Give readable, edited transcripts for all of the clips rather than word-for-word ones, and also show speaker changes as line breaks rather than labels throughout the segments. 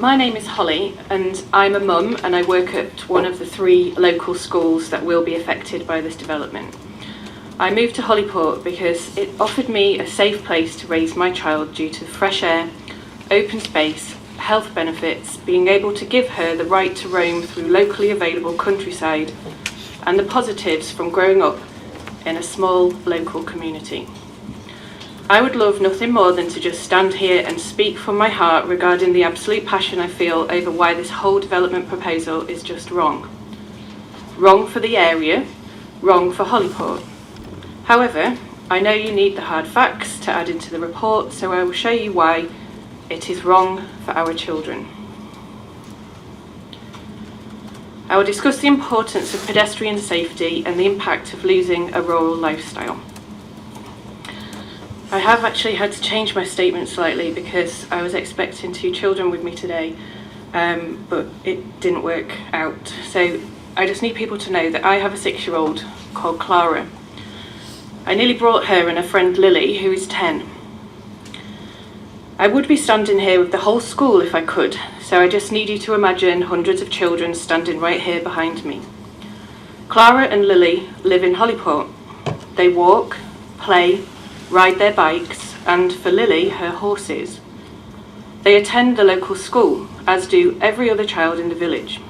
My name is Holly and I'm a mum and I work at one of the 3 local schools that will be affected by this development. I moved to Holyport because it offered me a safe place to raise my child due to fresh air, open space, health benefits, being able to give her the right to roam through locally available countryside, and the positives from growing up in a small local community. I would love nothing more than to just stand here and speak from my heart regarding the absolute passion I feel over why this whole development proposal is just wrong. Wrong for the area, wrong for Holyport. However, I know you need the hard facts to add into the report, so I will show you why it is wrong for our children. I will discuss the importance of pedestrian safety and the impact of losing a rural lifestyle. I have actually had to change my statement slightly because I was expecting 2 children with me today, but it didn't work out. So I just need people to know that I have a 6-year-old called Clara. I nearly brought her and a friend Lily, who is 10. I would be standing here with the whole school if I could, so I just need you to imagine hundreds of children standing right here behind me. Clara and Lily live in Holyport. They walk, play, ride their bikes, and for Lily, her horses. They attend the local school, as do every other child in the village.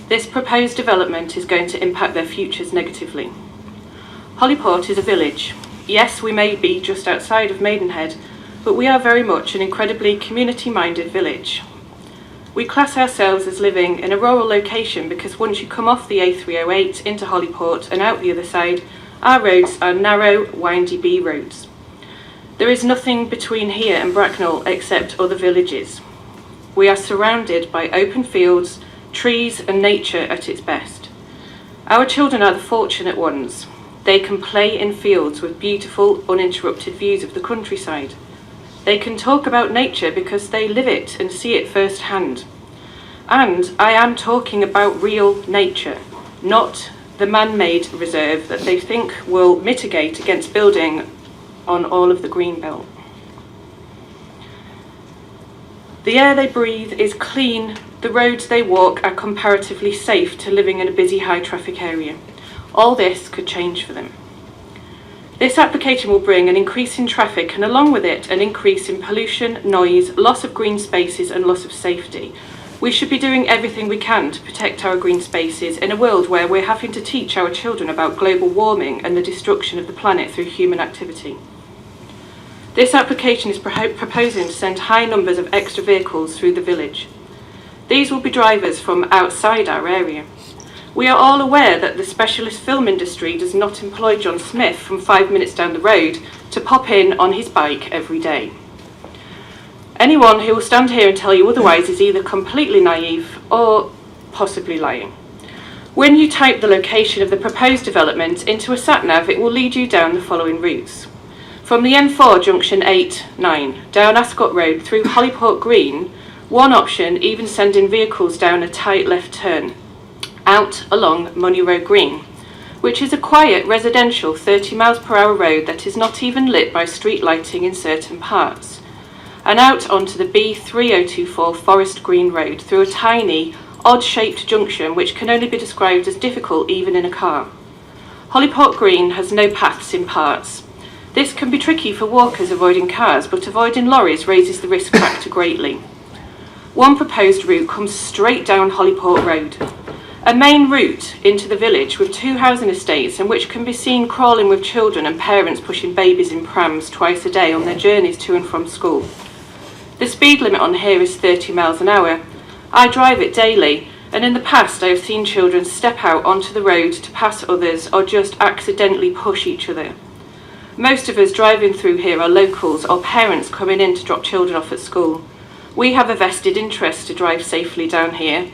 This proposed development is going to impact their futures negatively. Holyport is a village. Yes, we may be just outside of Maidenhead, but we are very much an incredibly community-minded village. We class ourselves as living in a rural location because once you come off the A308 into Holyport and out the other side, our roads are narrow, windy B roads. There is nothing between here and Bracknell except other villages. We are surrounded by open fields, trees and nature at its best. Our children are the fortunate ones. They can play in fields with beautiful, uninterrupted views of the countryside. They can talk about nature because they live it and see it firsthand. And I am talking about real nature, not the man-made reserve that they think will mitigate against building on all of the green belt. The air they breathe is clean, the roads they walk are comparatively safe to living in a busy high traffic area. All this could change for them. This application will bring an increase in traffic and along with it an increase in pollution, noise, loss of green spaces and loss of safety. We should be doing everything we can to protect our green spaces in a world where we're having to teach our children about global warming and the destruction of the planet through human activity. This application is proposing to send high numbers of extra vehicles through the village. These will be drivers from outside our area. We are all aware that the specialist film industry does not employ John Smith from 5 minutes down the road to pop in on his bike every day. Anyone who will stand here and tell you otherwise is either completely naive or possibly lying. When you type the location of the proposed development into a sat-nav, it will lead you down the following routes. From the M4 junction 8-9, down Ascot Road through Holyport Green, one option even sending vehicles down a tight left turn, out along Money Road Green, which is a quiet residential 30 miles per hour road that is not even lit by street lighting in certain parts, and out onto the B3024 Forest Green Road through a tiny, odd-shaped junction which can only be described as difficult even in a car. Holyport Green has no paths in parts. This can be tricky for walkers avoiding cars, but avoiding lorries raises the risk factor greatly. One proposed route comes straight down Holyport Road, a main route into the village with 2 housing estates and which can be seen crawling with children and parents pushing babies in prams twice a day on their journeys to and from school. The speed limit on here is 30 miles an hour. I drive it daily, and in the past I have seen children step out onto the road to pass others or just accidentally push each other. Most of us driving through here are locals or parents coming in to drop children off at school. We have a vested interest to drive safely down here.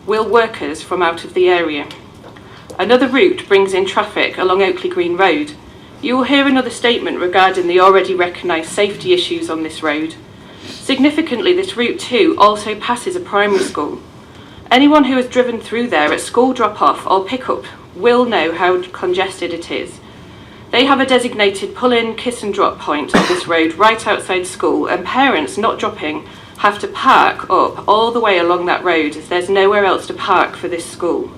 Will workers from out of the area. Another route brings in traffic along Oakley Green Road. You will hear another statement regarding the already recognised safety issues on this road. Significantly, this route too also passes a primary school. Anyone who has driven through there at school drop-off or pick-up will know how congested it is. They have a designated pull-in, kiss and drop point on this road right outside school, and parents not dropping have to park up all the way along that road as there's nowhere else to park for this school.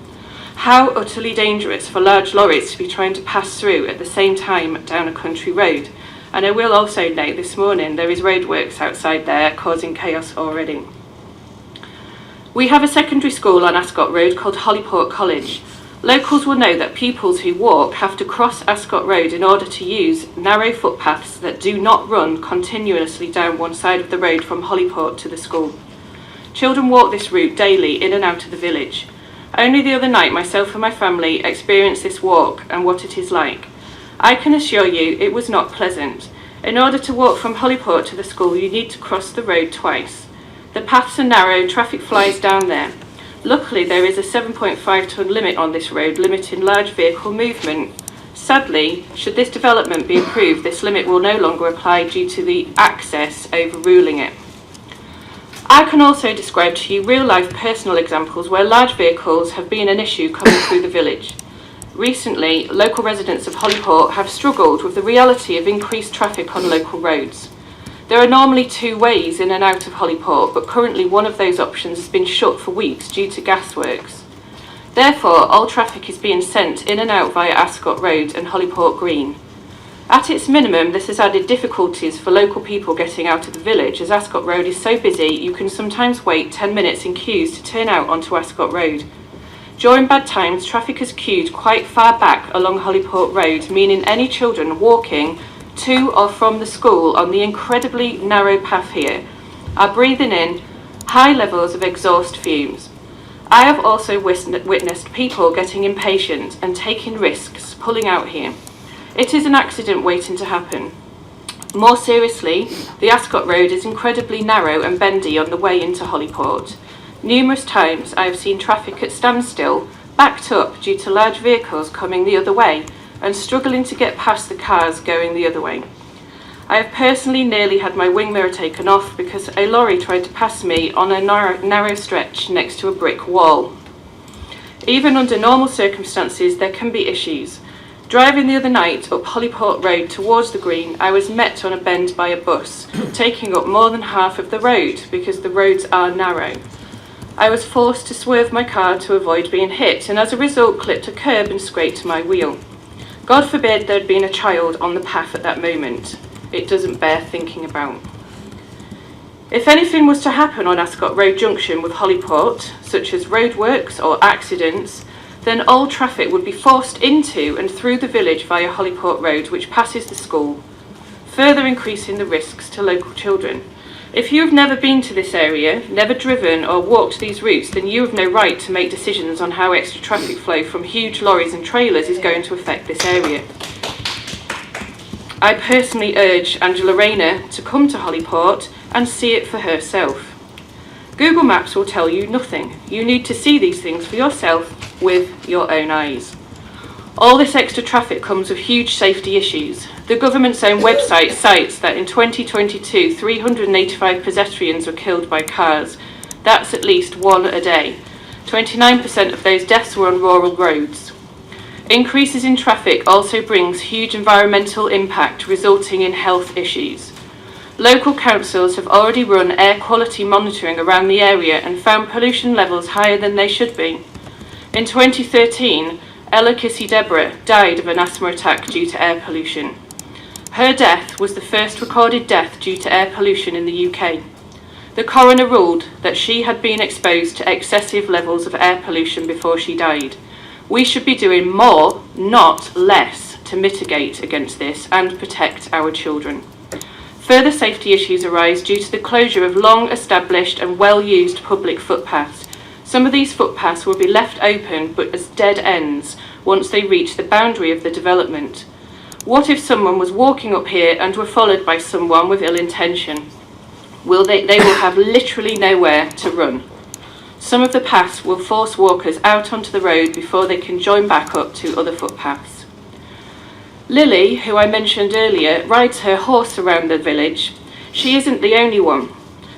How utterly dangerous for large lorries to be trying to pass through at the same time down a country road. And I will also note this morning there is roadworks outside there causing chaos already. We have a secondary school on Ascot Road called Holyport College. Locals will know that pupils who walk have to cross Ascot Road in order to use narrow footpaths that do not run continuously down one side of the road from Holyport to the school. Children walk this route daily in and out of the village. Only the other night myself and my family experienced this walk and what it is like. I can assure you it was not pleasant. In order to walk from Holyport to the school you need to cross the road twice. The paths are narrow, traffic flies down there. Luckily there is a 7.5 tonne limit on this road limiting large vehicle movement. Sadly, should this development be approved, this limit will no longer apply due to the access overruling it. I can also describe to you real-life personal examples where large vehicles have been an issue coming through the village. Recently, local residents of Holyport have struggled with the reality of increased traffic on local roads. There are normally two ways in and out of Holyport, but currently one of those options has been shut for weeks due to gasworks. Therefore, all traffic is being sent in and out via Ascot Road and Holyport Green. At its minimum, this has added difficulties for local people getting out of the village, as Ascot Road is so busy you can sometimes wait 10 minutes in queues to turn out onto Ascot Road. During bad times, traffic is queued quite far back along Holyport Road, meaning any children walking to or from the school on the incredibly narrow path here are breathing in high levels of exhaust fumes. I have also witnessed people getting impatient and taking risks pulling out here. It is an accident waiting to happen. More seriously, the Ascot Road is incredibly narrow and bendy on the way into Holyport. Numerous times I have seen traffic at standstill, backed up due to large vehicles coming the other way and struggling to get past the cars going the other way. I have personally nearly had my wing mirror taken off because a lorry tried to pass me on a narrow stretch next to a brick wall. Even under normal circumstances there can be issues. Driving the other night up Holyport Road towards the Green, I was met on a bend by a bus, taking up more than half of the road because the roads are narrow. I was forced to swerve my car to avoid being hit and as a result clipped a curb and scraped my wheel. God forbid there had been a child on the path at that moment. It doesn't bear thinking about. If anything was to happen on Ascot Road Junction with Holyport, such as roadworks or accidents, then all traffic would be forced into and through the village via Holyport Road, which passes the school, further increasing the risks to local children. If you have never been to this area, never driven or walked these routes, then you have no right to make decisions on how extra traffic flow from huge lorries and trailers is going to affect this area. I personally urge Angela Rayner to come to Holyport and see it for herself. Google Maps will tell you nothing. You need to see these things for yourself with your own eyes. All this extra traffic comes with huge safety issues. The government's own website cites that in 2022, 385 pedestrians were killed by cars. That's at least one a day. 29% of those deaths were on rural roads. Increases in traffic also brings huge environmental impact, resulting in health issues. Local councils have already run air quality monitoring around the area and found pollution levels higher than they should be. In 2013, Ella Kissy Deborah died of an asthma attack due to air pollution. Her death was the first recorded death due to air pollution in the UK. The coroner ruled that she had been exposed to excessive levels of air pollution before she died. We should be doing more, not less, to mitigate against this and protect our children. Further safety issues arise due to the closure of long-established and well-used public footpaths. Some of these footpaths will be left open but as dead ends once they reach the boundary of the development. What if someone was walking up here and were followed by someone with ill intention? They will have literally nowhere to run. Some of the paths will force walkers out onto the road before they can join back up to other footpaths. Lily, who I mentioned earlier, rides her horse around the village. She isn't the only one.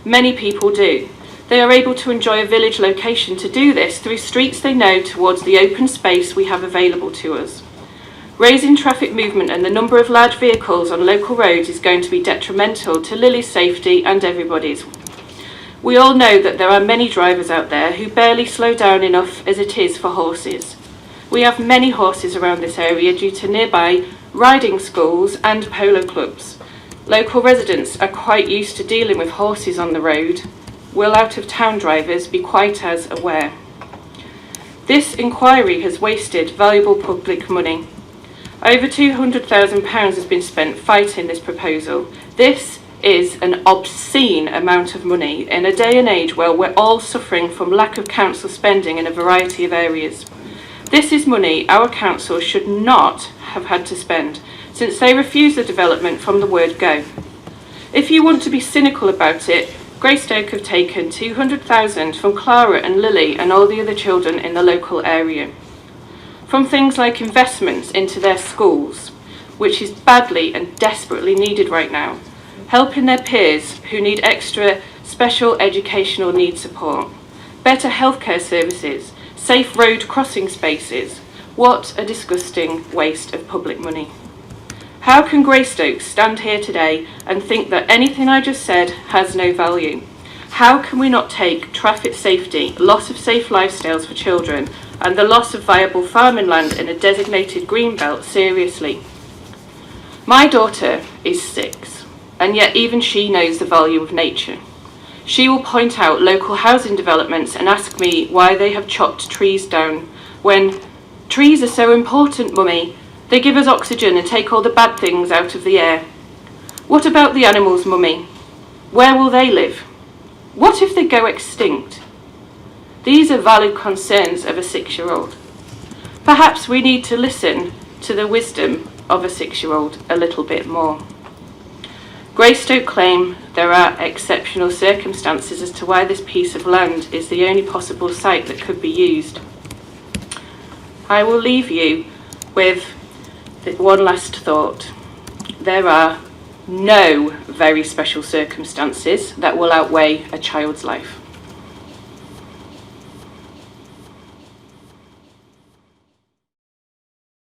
Many people do. They are able to enjoy a village location to do this through streets they know towards the open space we have available to us. Raising traffic movement and the number of large vehicles on local roads is going to be detrimental to Lily's safety and everybody's. We all know that there are many drivers out there who barely slow down enough as it is for horses. We have many horses around this area due to nearby riding schools and polo clubs. Local residents are quite used to dealing with horses on the road. Will out-of-town drivers be quite as aware? This inquiry has wasted valuable public money. Over £200,000 has been spent fighting this proposal. This is an obscene amount of money in a day and age where we're all suffering from lack of council spending in a variety of areas. This is money our council should not have had to spend, since they refused the development from the word go. If you want to be cynical about it, Greystoke have taken £200,000 from Clara and Lily and all the other children in the local area. From things like investments into their schools, which is badly and desperately needed right now, helping their peers who need extra special educational needs support, better healthcare services, safe road crossing spaces. What a disgusting waste of public money. How can Greystoke stand here today and think that anything I just said has no value? How can we not take traffic safety, loss of safe lifestyles for children, and the loss of viable farming land in a designated green belt seriously? My daughter is 6. And yet even she knows the value of nature. She will point out local housing developments and ask me why they have chopped trees down, when trees are so important, Mummy. They give us oxygen and take all the bad things out of the air. What about the animals, Mummy? Where will they live? What if they go extinct? These are valid concerns of a 6-year-old. Perhaps we need to listen to the wisdom of a 6-year-old a little bit more. Greystoke claim there are exceptional circumstances as to why this piece of land is the only possible site that could be used. I will leave you with one last thought. There are no very special circumstances that will outweigh a child's life.